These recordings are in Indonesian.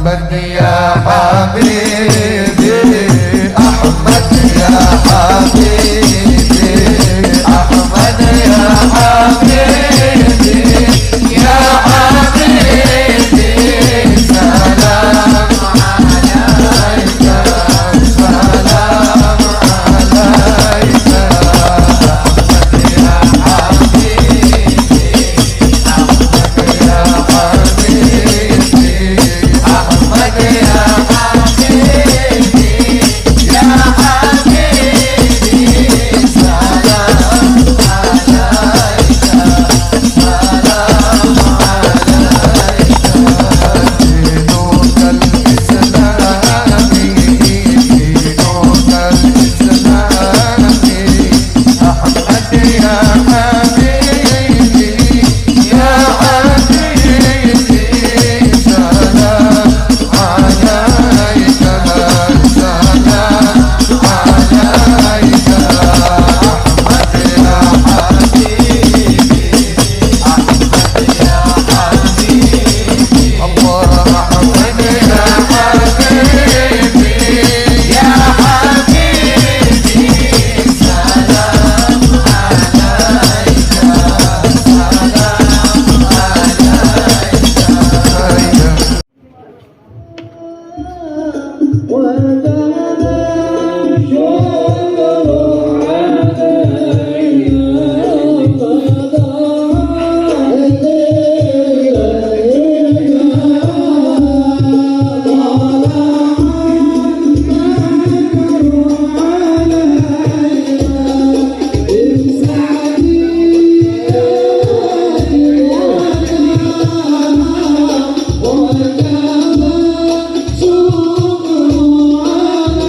أحمد يا حبيبي أحمد يا حبيبي أحمد يا حبيبي يا حبيبي سلام عليك سلام عليك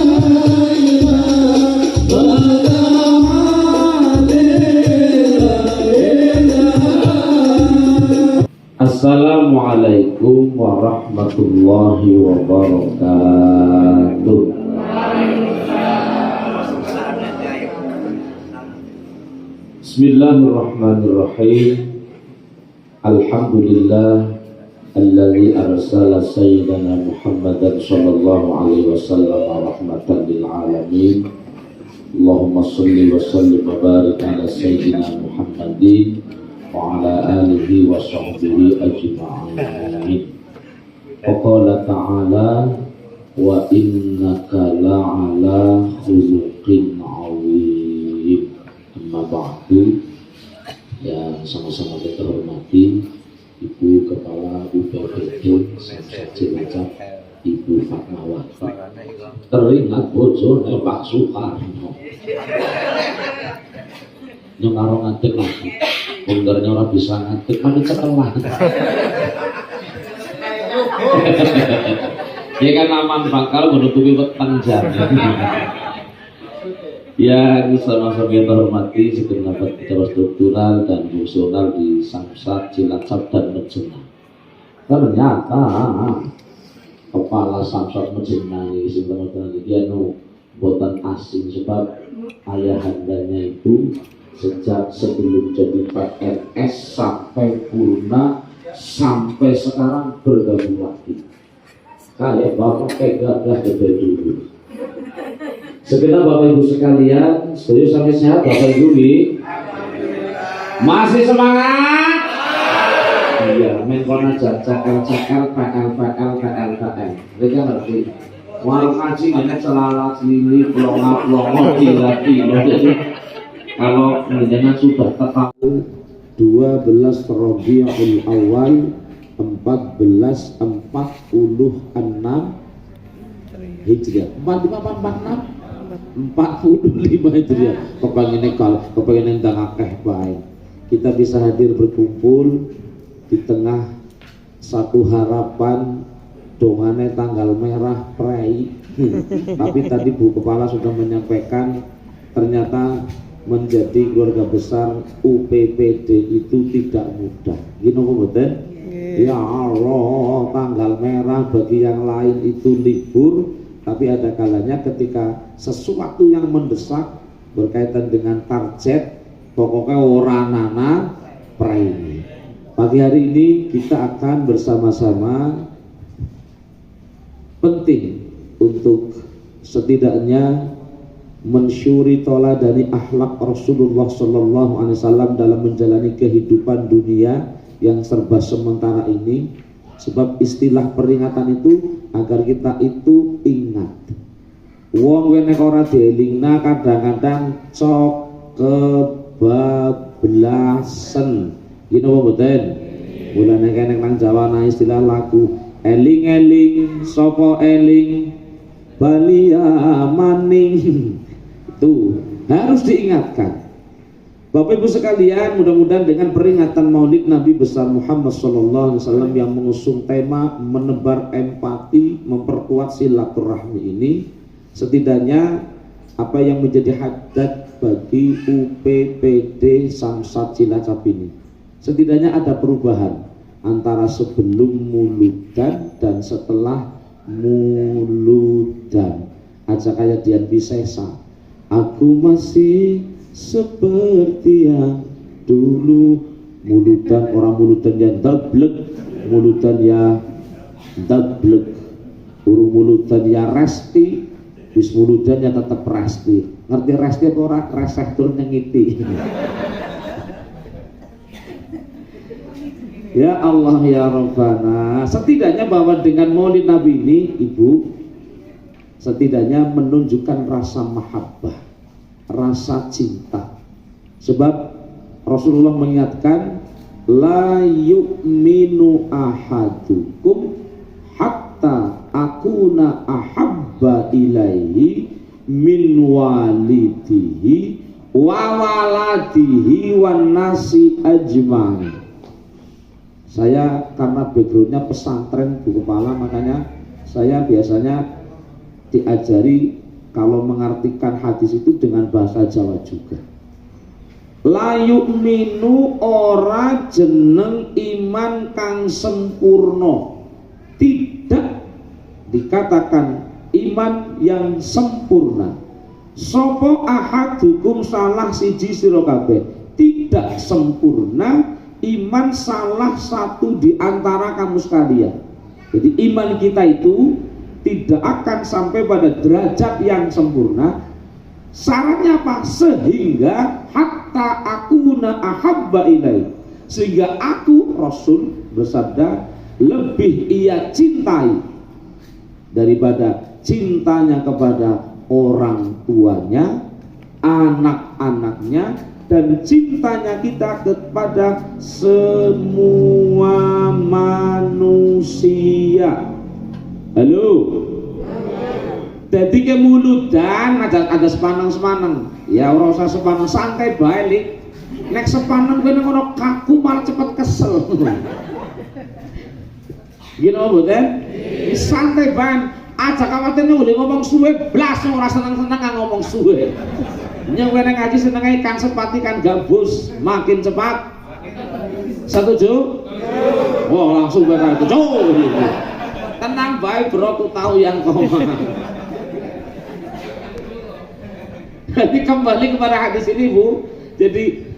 Assalamualaikum warahmatullahi wabarakatuh. Bismillahirrahmanirrahim. Alhamdulillah alladzi arsala sayyidana Muhammadan sallallahu alaihi wasallam rahmatan lil alamin. Allahumma shalli wa sallim wa barik ala sayyidina Muhammadin wa ala alihi wa sahbihi ajma'in. Qala ta'ala wa innaka la'ala khuluqin 'azim. Amma ba'du. Yang sama-sama kita hormati Ibu Kepala UPPD Samsat Cilacap, Ibu Fatmawati. Teringat bojone Pak Soekarno. Yang karo ngadeg lagi. Bonggarnya orang bisa ngadeg, mana cekelah. Ya kan aman bakal menutupi petang jam. Yang sama-sama kita hormati segenap pejabat struktural dan fungsional di Samsat, Cilacap dan Mejenang. Ternyata kepala Samsat Mejenang ini sebenarnya dia buatan asing, sebab ayahandanya itu sejak sebelum jadi PNS sampai purna sampai sekarang bergabung lagi. Kayak bapak gagah dari dulu. Segenap bapak ibu sekalian, setuju sampai sehat bapak ibu nih? Masih semangat? Iya, menkona cakal, pakal. Mereka ngerti. Warung ngaji banyak selalat, lili, pelongo, kira-kira. Kalau mendengar sudah tetap 12 Rabiul Awal 1446 Hijriah. 45 Hijriah. Kepengen ndang akeh bae. Kita bisa hadir berkumpul di tengah satu harapan dongane tanggal merah prei. Tapi tadi Bu Kepala sudah menyampaikan ternyata menjadi keluarga besar UPPD itu tidak mudah. Gini betul? Ya Allah, tanggal merah bagi yang lain itu libur, tapi ada kalanya ketika sesuatu yang mendesak berkaitan dengan target, pokoknya orang nana prei. Pagi hari ini kita akan bersama-sama penting untuk setidaknya mensyuri toladani akhlak Rasulullah Sallallahu Alaihi Wasallam dalam menjalani kehidupan dunia yang serba sementara ini, sebab istilah peringatan itu agar kita itu ingat. Wong wenek ora dielingna kadang-kadang cok kebablasan. Gini apa mboten? Mulane kenek nang Jawa ana istilah lagu eling-eling sapa eling balia maning. Itu harus diingatkan. Bapak Ibu sekalian, mudah-mudahan dengan peringatan Maulid Nabi besar Muhammad SAW yang mengusung tema menebar empati, memperkuat silaturahmi ini, setidaknya apa yang menjadi hadat bagi UPPD Samsat Cilacap ini, setidaknya ada perubahan antara sebelum muludan dan setelah muludan. Aja kayak Dian Piscesa, aku masih seperti yang dulu. Muludan, orang muludan yang dablek, muludan ya dablek, urung muludan ya resti, bis muludan ya tetap resti. Ngerti resti apa orang? Reseh turun nyengiti. Ya Allah ya Rabbana, setidaknya bahwa dengan Maulid Nabi ini, Ibu, setidaknya menunjukkan rasa mahabbah, rasa cinta. Sebab Rasulullah mengingatkan, la yu'minu ahadukum hatta akuna ahabba ilaihi min walidihi wa waladihi wan nasi ajma'in. Saya karena backgroundnya pesantren Bu Kepala, makanya saya biasanya diajari kalau mengartikan hadis itu dengan bahasa Jawa juga. La yu'minu ora jeneng iman kang sempurna. Tidak dikatakan iman yang sempurna. Sopo ahadukum salah siji sira kabeh. Tidak sempurna iman salah satu di antara kamu sekalian. Jadi iman kita itu tidak akan sampai pada derajat yang sempurna. Syaratnya apa? Sehingga hatta akuna ahabba ilai, sehingga aku Rasul bersabda lebih ia cintai daripada cintanya kepada orang tuanya, anak-anaknya, dan cintanya kita kepada semua manusia. Halo. Jadi kemuludan ada sepanang-sepanang. Ya ora usah sepanang, santai balik. Nek sepanang kowe ngono kaku malah cepet kesel. Gini mboten? Santai ban. Aja kawatir ngomong suwe blas ora seneng-seneng ngomong suwe. Nyang kowe ngaji senenge ikan sepati kan gabus, makin cepat. Setuju? Wah, langsung bakal itu. Tenang baik bro, aku tahu yang kau mau. Jadi kembali kepada hadis ini Bu. Jadi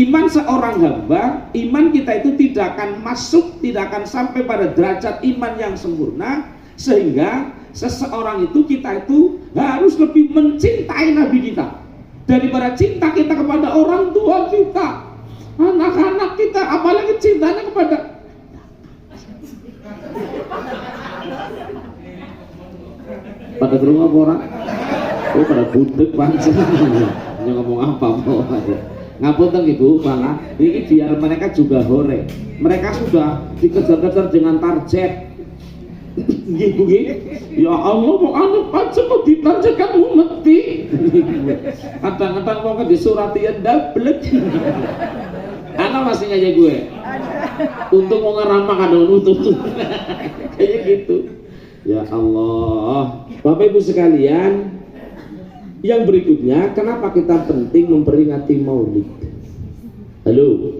iman seorang hamba, iman kita itu tidak akan masuk, tidak akan sampai pada derajat iman yang sempurna, sehingga seseorang itu kita itu harus lebih mencintai Nabi kita daripada cinta kita kepada orang tua kita, anak-anak kita, apalagi cintanya kepada pada rumah orang. Oh pada budek pancen. Ini ngomong apa mau aja. Ngapunten Ibu, malah ini biar mereka juga hore. Mereka sudah dikejar-kejar dengan target. Gitu. Ya Allah, mau anak pancen kok ditargetkan umeti. Kadang-kadang mau disuratian dablek. Anak masih aja gue. Untuk mau ngeramak ada nutup. Kayak gitu. Ya Allah. Bapak Ibu sekalian, yang berikutnya, kenapa kita penting memperingati Maulid? Halo.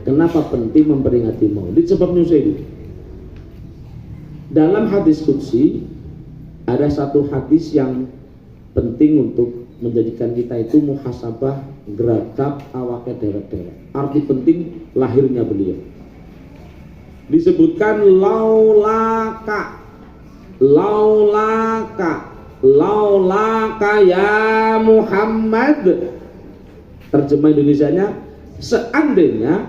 Kenapa penting memperingati Maulid? Sebabnya saya dalam hadis qudsi ada satu hadis yang penting untuk menjadikan kita itu muhasabah gerakap awake dewek-dewek. Arti penting lahirnya beliau. Disebutkan laulaka laulaka ya Muhammad. Terjemah Indonesianya, seandainya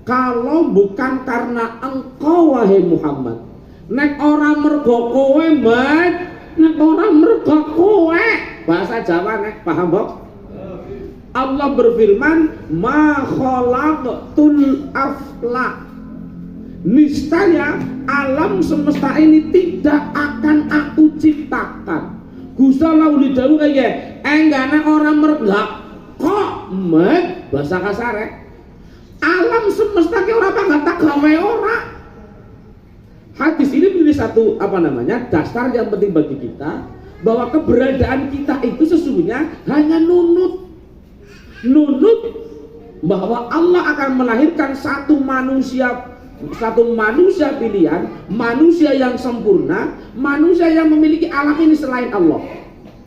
kalau bukan karena engkau wahai Muhammad, nek ora mergo kowe Mat, nek ora mergo kowe. Bahasa Jawa nek paham Mbok? Allah berfirman, ma khalaqtul afla, niscaya alam semesta ini tidak akan aku ciptakan. Gusta lauli dawuh kaya enggane orang mergak kok Mat, bahasa kasar ya. Alam semesta ki ora bakal tak gawe ora. Hadis ini menjadi satu dasar yang penting bagi kita, bahwa keberadaan kita itu sesungguhnya hanya nunut bahwa Allah akan melahirkan satu manusia pilihan, manusia yang sempurna, manusia yang memiliki alam ini selain Allah.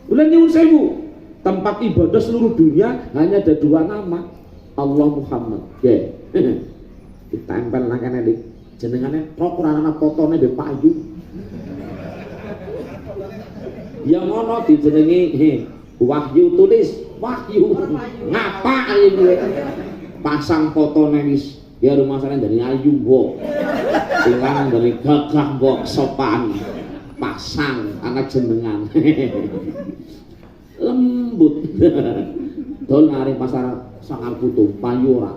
Ulah nyuwun sewu, tempat ibadah seluruh dunia hanya ada dua nama, Allah Muhammad. Oke. Ditempel nang kene iki. Jenengane kok ora ana fotone mbek Pak Ayu. Yang ngono dijenengi Wahyu, tulis Wahyu. Ngapa iki? Pasang fotone wis ya rumah sana dari Ayu mbok. Tinggal dari Gagah mbok sopan. Pasang anak jenengan. Lembut. Dol nari pasar sangar putu payu ora.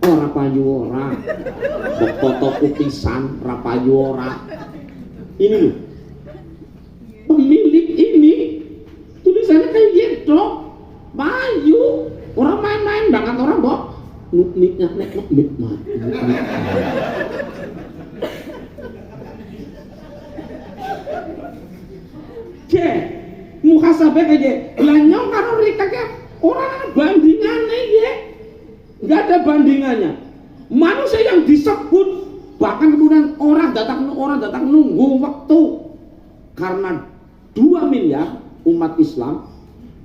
Ora payu ora. Mbok foto pisan ra payu ora. Ini loh. Pemilik ini tulisannya kayak gitu. Payu. Orang main-main banget orang Mbok. Niknya nikmat. Oke, muhasabah kayak lah nyong karo rika kayak orang ada bandingannya ya, nggak ada bandingannya. Manusia yang disebut bahkan kemudian orang datang nunggu waktu karena 2 miliar umat Islam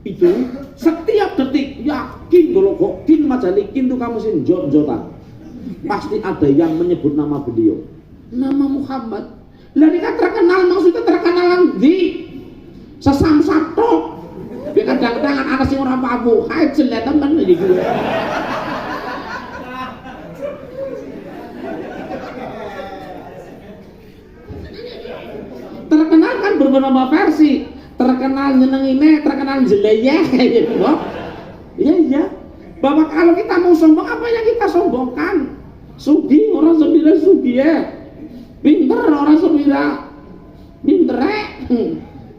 itu setiap detik yakin kalau kokin majalikin tuh kamu sin jot-jotan pasti ada yang menyebut nama beliau, nama Muhammad. Lah dia terkenal, maksudnya terkenal di sesamsato. Dia kadang-kadang anak sing ora pabu, kae jelek temen iki gue. Terkenal kan beberapa versi. Terkenal nyenengine, terkenal jeleyeh gitu loh. Iya. Bahwa kalau kita mau sombong, apa yang kita sombongkan? Sugi orang sembilan sugi ya. Pinter orang sembilan pinter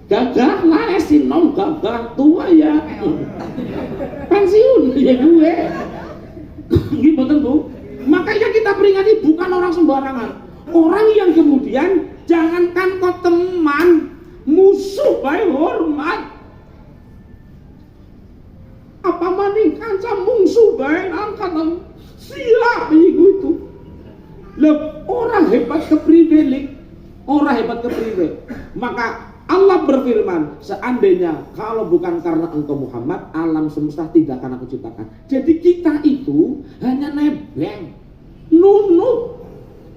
gagah lah sinom gagah tua ya pensiun ya gue gimana Bu? Makanya kita peringati bukan orang sembarangan, orang yang kemudian jangankan kau teman, musuh baik hormat apa maning kanca musuh baik angkatan siap itu. Lah orang hebat kepriwe, maka Allah berfirman, seandainya kalau bukan karena engkau Muhammad, alam semesta tidak akan aku ciptakan. Jadi kita itu hanya nebeng, nunut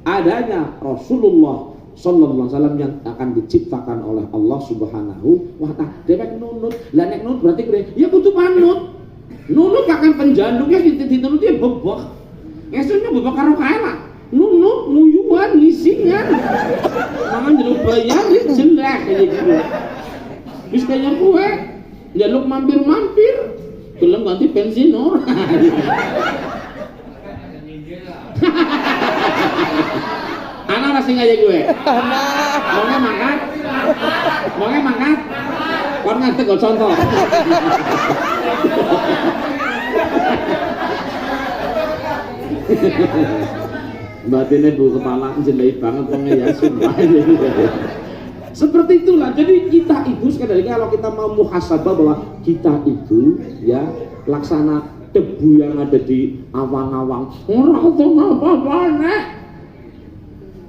adanya Rasulullah Sallallahu Alaihi Wasallam yang akan diciptakan oleh Allah Subhanahu wa Ta'ala. Dewek nunut, lah nek nunut berarti kira, ya butuh panut. Nunut akan penjandungnya ditunut dia bebok. Esoknya bebok karo kalah. Nunut nguyuan ngisingan. Mangan jeruk bayar jelek kayak gitu. Wis kaya kowe njaluk mampir-mampir, gelem ganti bensin ora. Ana ora sing kaya kowe. Monge mangkat. Kon ngadeg kok contoh. Batinnya Bu kepala jelek banget ya sumpah. Seperti itulah. Jadi kita itu sekali lagi kalau kita mau muhasabah bahwa kita itu ya laksana debu yang ada di awang-awang.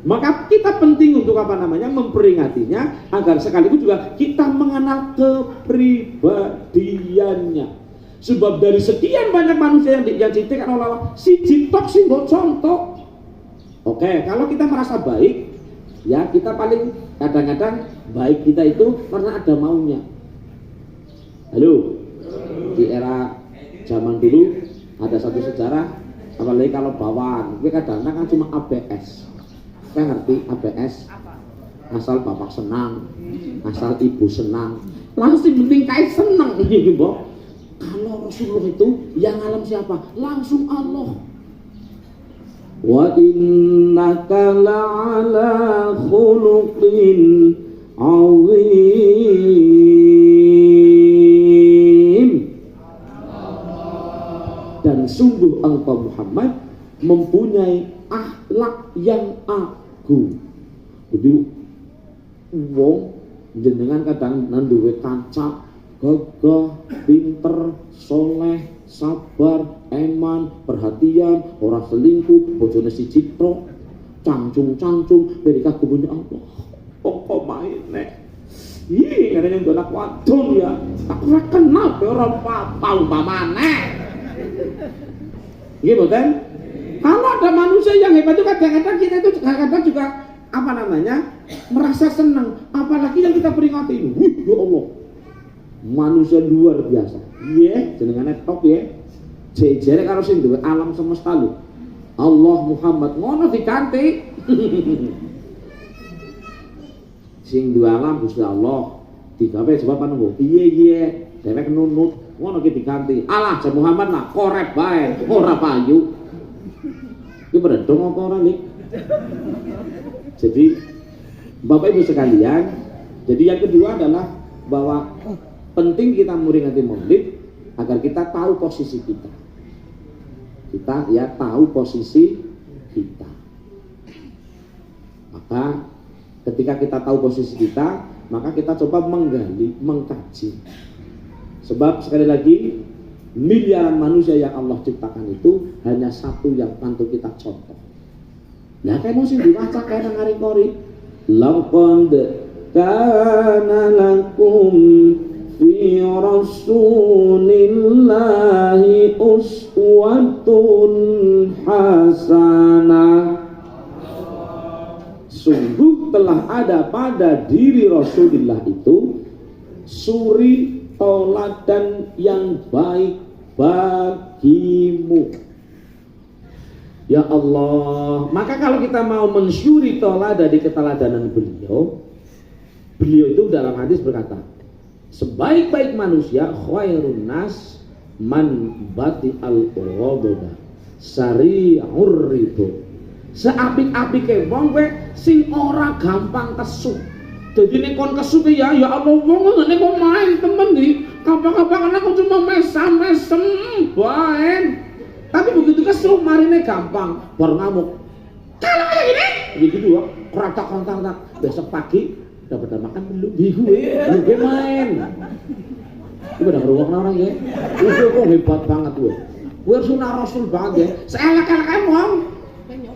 Maka kita penting untuk memperingatinya agar sekaligus juga kita mengenal kepribadiannya. Sebab dari sekian banyak manusia yang diciptakan oleh Allah, si jitok sih contoh. Oke, kalau kita merasa baik, ya kita paling Kadang-kadang baik kita itu karena ada maunya. Halo, di era zaman dulu ada satu sejarah, apalagi kalau bawaan, tapi kadang-kadang kan cuma ABS. Saya ngerti ABS, asal bapak senang, asal ibu senang, langsung penting kait senang gitu, Mbok. Kalau Rasulullah itu yang alam siapa? Langsung Allah. Wa innaka la'ala khuluqin azim. Dan sungguh engkau Muhammad mempunyai akhlak yang agung. Jadi wong jenengan kadang nanduwe kanca gagah, pinter, soleh, sabar, eman, perhatian, ora selingkuh, bojone siji tok, cangcung-cangcung, dari kagumane Allah. Kok main nek. Ih, ngene anak wadon ya. Aku ora kenal ora apa umpamane. Nggih mboten? Kalau ada manusia yang hebat itu kadang-kadang kita itu kadang-kadang juga apa namanya? Merasa senang, apalagi yang kita peringati ini. Ya Allah. Manusia luar biasa. Iya, jenengane top ya. Jejere karo sing duwe alam semesta lho. Allah Muhammad ngono diganti. Sing duwe alam Gusti Allah. Digawe jawaban nggo. Piye dhewek nunut ngono ki diganti. Allah jan Muhammad lah korep bae, ora payu. Iki berdong apa ora nih? Jadi Bapak Ibu sekalian, jadi yang kedua adalah bahwa penting kita memperingati Maulid agar kita tahu posisi kita. Kita ya tahu posisi kita. Maka ketika kita tahu posisi kita, maka kita coba menggali, mengkaji. Sebab sekali lagi miliaran manusia yang Allah ciptakan itu hanya satu yang patut kita contoh. Nah, kayak mesti diwaca kayak nang ngari-ngori. Laqad kana lakum fi rasulillahi uswatun hasanah. Sungguh telah ada pada diri Rasulullah itu suri tauladan yang baik bagimu. Ya Allah, maka kalau kita mau mensyuri tauladan dari keteladanan beliau itu dalam hadis berkata, sebaik-baik manusia khairun nas man bati al-ghadaba sari'ur ridho. Seapik-apike wong kowe sing ora gampang kesuk. Dadi nek kon kesuk ya Allah wong ngene kok main temen iki. Kapan-kapan aku cuma mesam-mesem bae. Tapi begitu kesuk marine gampang, bar ngamuk. Kalau kayak gini, begitu kok kerantak-kerantak besok pagi udah pada makan belum? Gue main. Gue udah ngeruang orang ya. Gue kok hebat banget gue. Gue sunah Rasul banget ya. Seelak-elak emang.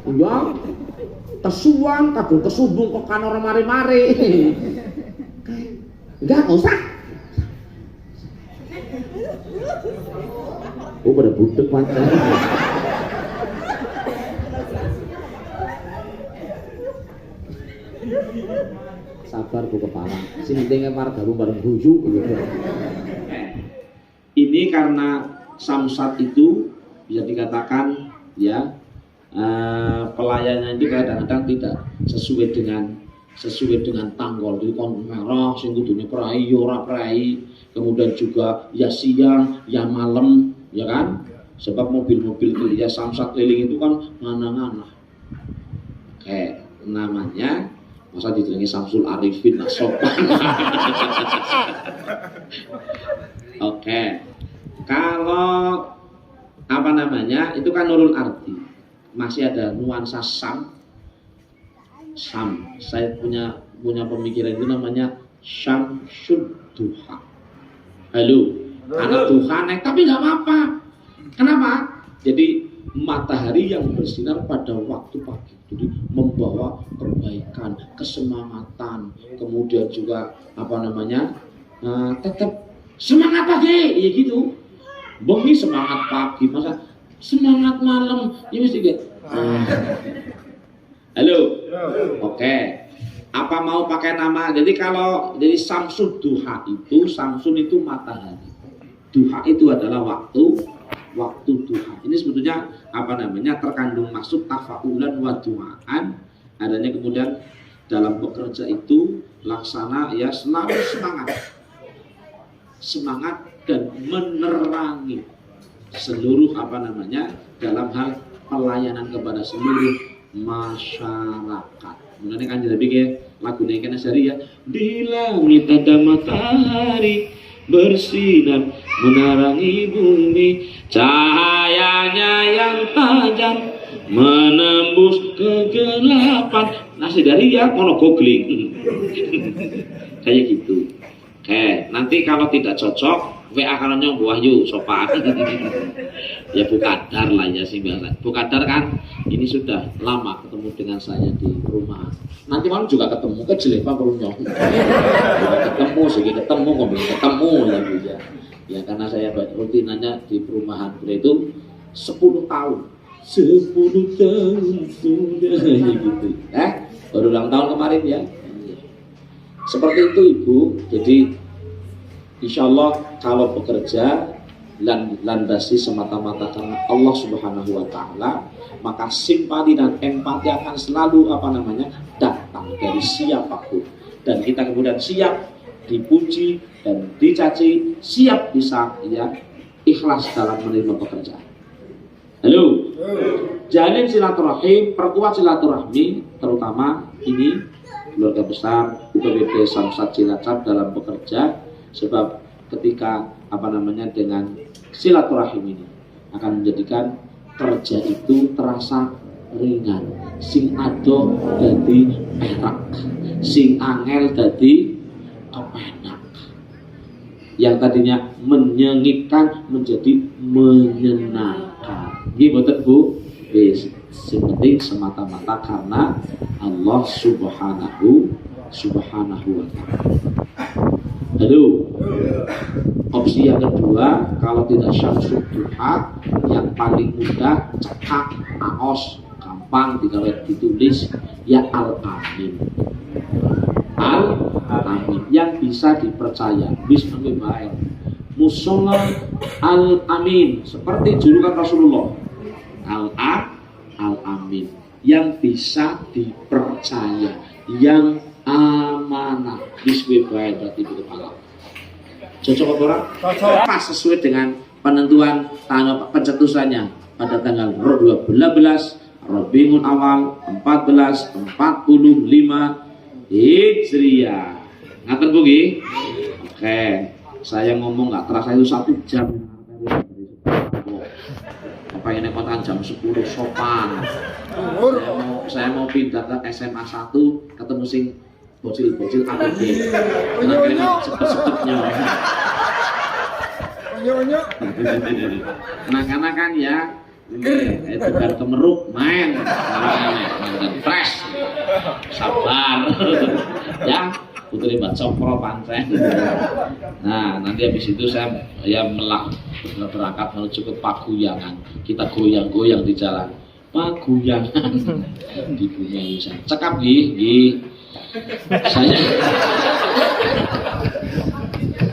Ya, kesuwan, kadung kesubung kok kan orang mari-mari. Enggak usah. Oh pada budek macam. Sabar bu kepala. Sing penting margamu bareng guyu gitu. Ini karena samsat itu bisa dikatakan ya pelayanannya itu kadang-kadang tidak sesuai dengan tanggal. Jadi kon merah sing kudune prai ora prai. Kemudian juga ya siang, ya malam, ya kan? Sebab mobil-mobil ya samsat keliling itu kan ngana-ngana. Kayak namanya masa dijenengi Samsul Arifin nak sopan. Oke. Kalau apa namanya? Itu kan nurul arti. Masih ada nuansa sam. Saya punya pemikiran itu namanya syamsud duha. Halo, anak Tuhan, tapi nggak apa-apa. Kenapa? Jadi matahari yang bersinar pada waktu pagi, jadi membawa kebaikan, kesemangatan, kemudian juga apa namanya, tetap semangat pagi, ya gitu. Bengi semangat pagi, masa semangat malam, ya mesti gitu. Halo, oke. Apa mau pakai nama? Jadi kalau jadi Samsud Duha itu, Samsun itu matahari. Duha itu adalah waktu duha. Ini sebetulnya apa namanya? Terkandung maksud tafaulan wa duaan. Adanya kemudian dalam bekerja itu laksana ya selalu semangat dan menerangi seluruh apa namanya dalam hal pelayanan kepada seluruh masyarakat. Mulane kan jadi pikir lagu Neken Asari ya, di langit ada matahari bersinar menerangi bumi, cahayanya yang tajam menembus kegelapan. Nasi dari ya mono googling kayak gitu. Nanti kalau tidak cocok WA kanonnya Wahyu sopan ya Bu Kadar lah ya sih biasa. Bu Kadar kan ini sudah lama ketemu dengan saya di rumah. Nanti malam juga ketemu ke Jelepa perlunya. Ketemu ngomong ketemu ya Bu ya. Ya karena saya rutinannya di perumahan beliau itu 10 tahun. 10 tahun sudah gitu. Baru ulang tahun kemarin ya. Seperti itu Ibu. Jadi insya Allah kalau bekerja landasi semata-mata karena Allah Subhanahu Wa Taala, maka simpati dan empati akan selalu apa namanya datang dari siapapun, dan kita kemudian siap dipuji dan dicaci, siap bisa ya ikhlas dalam menerima pekerjaan. Halo, jalin silaturahim, perkuat silaturahmi, terutama ini keluarga besar UPBD Samsat Cilacap dalam bekerja. Sebab ketika apa namanya dengan silaturahim ini akan menjadikan kerja itu terasa ringan. Sing ado dadi perak, sing angel dadi kepenak. Yang tadinya menyengitkan menjadi menyenangkan. Nggih mboten Bu? Wis, sing penting semata-mata karena Allah Subhanahu wa Ta'ala. Halo. Opsi yang kedua, kalau tidak Syamsud Duha, yang paling mudah cekak, aos, gampang ditulis ya Al-Amin. Al-Amin yang bisa dipercaya. Bismillah. Musola Al-Amin, seperti julukan Rasulullah. Al-Amin yang bisa dipercaya, yang amanah. Bismillah berarti itu kepala. Cocok apa orang? Cocok. Pas sesuai dengan penentuan tanggal pencetusannya pada tanggal 12 Rabiul Awal 1445 Hijriah. Ngaten Bu nggih? Oke. Saya ngomong nggak terasa itu 1 jam. Apa ini kontan jam 10 sopan. Saya mau pindah ke SMA 1 ketemu sing bocil-bocil ABG. Cepet-cepetnya. Anak-anak kan ya itu baru kemeruk main fresh, sabar ya putri Mbak Cokro Pantren. Nah nanti habis itu saya ya berangkat menuju ke Paguyangan. Kita goyang-goyang di jalan Paguyangan di bumi Indonesia. Cekap gih.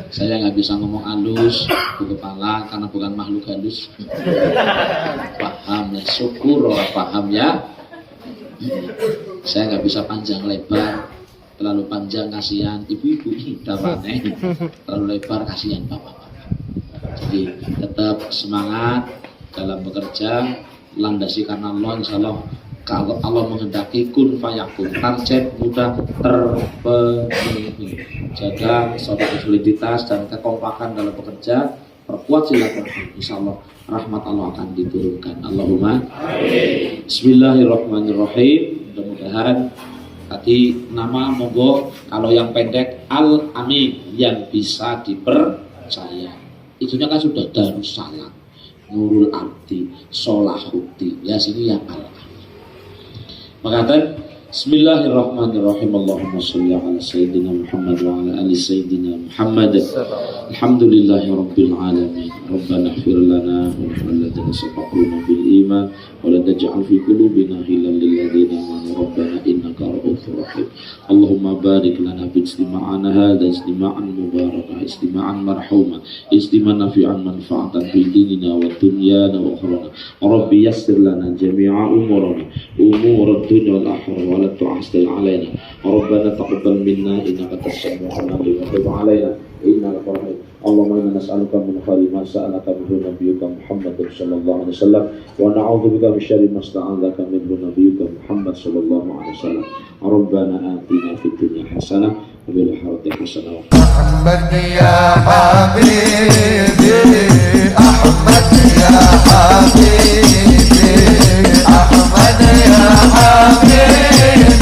Saya nggak bisa ngomong halus di kepala karena bukan makhluk halus. Paham ya, syukur paham ya. Saya nggak bisa panjang lebar, terlalu panjang kasihan ibu-ibu dapatnya, terlalu lebar kasihan bapak-bapak. Jadi tetap semangat dalam bekerja, landasi karena Allah, insya Allah. Kalau Allah menghendaki kun fayakun, target mudah terpenuhi. Jaga soliditas dan kekompakan dalam bekerja, perkuat silaturahmi. Insya Allah rahmat Allah akan diturunkan. Allahumma Bismillahirrahmanirrahim. Mudah-mudahan tadi nama monggo kalau yang pendek Al-Amin yang bisa dipercaya. Itunya kan sudah Darussalam, Nurul Abdi, Solahuddin. Ya sini yang Al-Amin. Makanya Bismillahirrahmanirrahim. Allahumma sholli ala sayyidina Muhammad wa ala ali sayyidina Muhammad. Alhamdulillahi rabbil alamin. Rabbana ighfir lana wa lil ladzina sabaquna bil iman wa la taj'al fi qulubina ghillan lil ladzina amanu rabbana innaka ra'ufur rahim. Allahumma barik lana fi istima'ana hadha istima'an mubarakah, istima'an marhuma, istima'an nafi'an manfa'atan fi dinina wa dunyana wa akhrana. Rabbi yassir lana jami'a umurana, umur ad-dunya wal akhirah wa la tu'assil alaina. Rabbana taqabbal minna innaka tas-sami'ul 'alim wa tub 'alaina innaka rahim. Allahumma inna nas'aluka min khayri ma sa'alaka minhu nabiyyuka Muhammad sallallahu alaihi wasallam wa na'udzubika min syarri ma sta'adzaka minhu nabiyyuka Muhammad sallallahu alaihi wasallam. Rabbana atina fid dunya hasanah wa fil akhirati hasanah. أحمد يا حبيبي أحمد يا حبيبي أحمد يا حبيبي